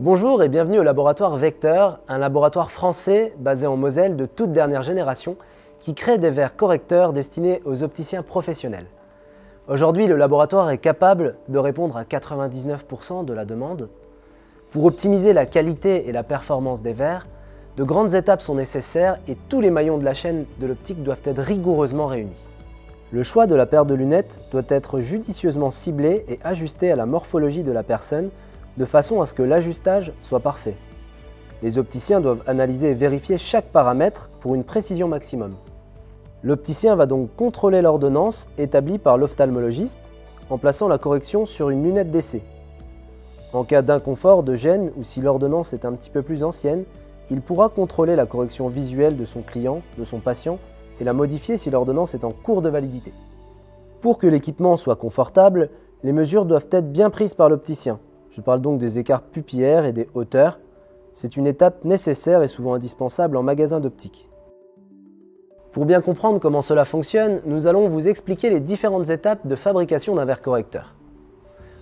Bonjour et bienvenue au laboratoire Vecteur, un laboratoire français basé en Moselle de toute dernière génération qui crée des verres correcteurs destinés aux opticiens professionnels. Aujourd'hui, le laboratoire est capable de répondre à 99% de la demande. Pour optimiser la qualité et la performance des verres, de grandes étapes sont nécessaires et tous les maillons de la chaîne de l'optique doivent être rigoureusement réunis. Le choix de la paire de lunettes doit être judicieusement ciblé et ajusté à la morphologie de la personne de façon à ce que l'ajustage soit parfait. Les opticiens doivent analyser et vérifier chaque paramètre pour une précision maximum. L'opticien va donc contrôler l'ordonnance établie par l'ophtalmologiste en plaçant la correction sur une lunette d'essai. En cas d'inconfort, de gêne ou si l'ordonnance est un petit peu plus ancienne, il pourra contrôler la correction visuelle de son client, de son patient, et la modifier si l'ordonnance est en cours de validité. Pour que l'équipement soit confortable, les mesures doivent être bien prises par l'opticien. Je parle donc des écarts pupillaires et des hauteurs. C'est une étape nécessaire et souvent indispensable en magasin d'optique. Pour bien comprendre comment cela fonctionne, nous allons vous expliquer les différentes étapes de fabrication d'un verre correcteur.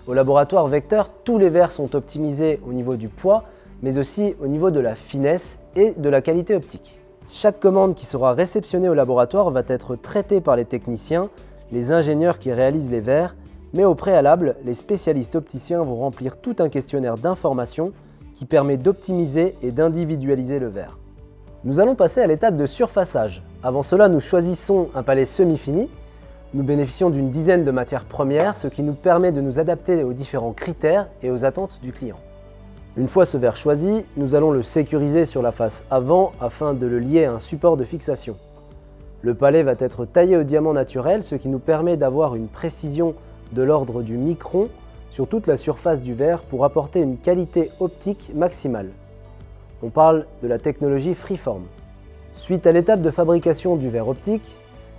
Au laboratoire Vecteur, tous les verres sont optimisés au niveau du poids, mais aussi au niveau de la finesse et de la qualité optique. Chaque commande qui sera réceptionnée au laboratoire va être traitée par les techniciens, les ingénieurs qui réalisent les verres, mais au préalable, les spécialistes opticiens vont remplir tout un questionnaire d'information qui permet d'optimiser et d'individualiser le verre. Nous allons passer à l'étape de surfaçage. Avant cela, nous choisissons un palais semi-fini. Nous bénéficions d'une dizaine de matières premières, ce qui nous permet de nous adapter aux différents critères et aux attentes du client. Une fois ce verre choisi, nous allons le sécuriser sur la face avant afin de le lier à un support de fixation. Le palais va être taillé au diamant naturel, ce qui nous permet d'avoir une précision de l'ordre du micron sur toute la surface du verre pour apporter une qualité optique maximale. On parle de la technologie Freeform. Suite à l'étape de fabrication du verre optique,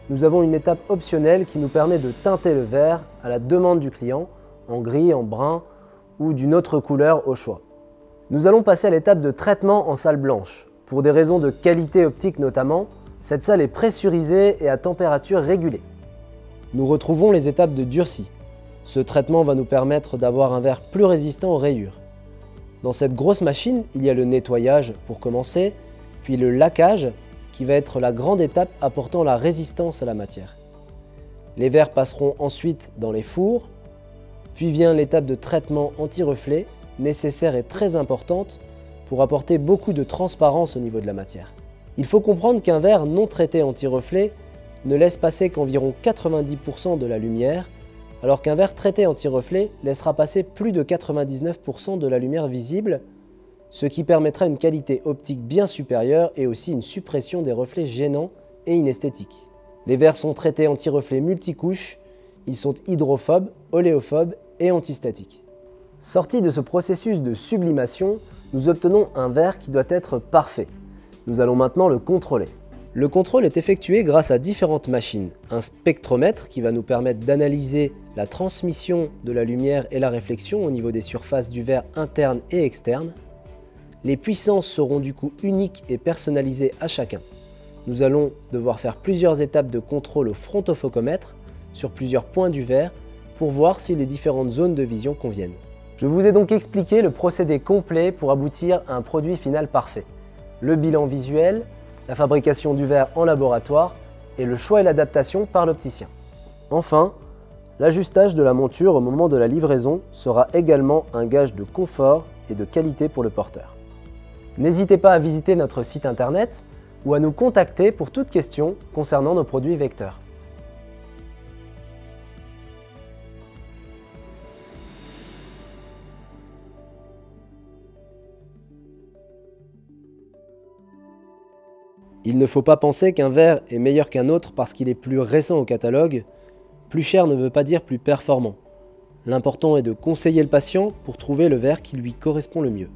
nous avons une étape optionnelle qui nous permet de teinter le verre à la demande du client, en gris, en brun ou d'une autre couleur au choix. Nous allons passer à l'étape de traitement en salle blanche. Pour des raisons de qualité optique notamment, cette salle est pressurisée et à température régulée. Nous retrouvons les étapes de durci. Ce traitement va nous permettre d'avoir un verre plus résistant aux rayures. Dans cette grosse machine, il y a le nettoyage pour commencer, puis le laquage qui va être la grande étape apportant la résistance à la matière. Les verres passeront ensuite dans les fours, puis vient l'étape de traitement anti-reflet, nécessaire et très importante pour apporter beaucoup de transparence au niveau de la matière. Il faut comprendre qu'un verre non traité anti-reflet ne laisse passer qu'environ 90% de la lumière, alors qu'un verre traité anti-reflet laissera passer plus de 99% de la lumière visible, ce qui permettra une qualité optique bien supérieure et aussi une suppression des reflets gênants et inesthétiques. Les verres sont traités anti-reflet multicouches, ils sont hydrophobes, oléophobes et antistatiques. Sorti de ce processus de sublimation, nous obtenons un verre qui doit être parfait. Nous allons maintenant le contrôler. Le contrôle est effectué grâce à différentes machines. Un spectromètre qui va nous permettre d'analyser la transmission de la lumière et la réflexion au niveau des surfaces du verre interne et externe. Les puissances seront du coup uniques et personnalisées à chacun. Nous allons devoir faire plusieurs étapes de contrôle au frontofocomètre sur plusieurs points du verre pour voir si les différentes zones de vision conviennent. Je vous ai donc expliqué le procédé complet pour aboutir à un produit final parfait. Le bilan visuel, la fabrication du verre en laboratoire et le choix et l'adaptation par l'opticien. Enfin, l'ajustage de la monture au moment de la livraison sera également un gage de confort et de qualité pour le porteur. N'hésitez pas à visiter notre site internet ou à nous contacter pour toute question concernant nos produits Vecteur. Il ne faut pas penser qu'un verre est meilleur qu'un autre parce qu'il est plus récent au catalogue. Plus cher ne veut pas dire plus performant. L'important est de conseiller le patient pour trouver le verre qui lui correspond le mieux.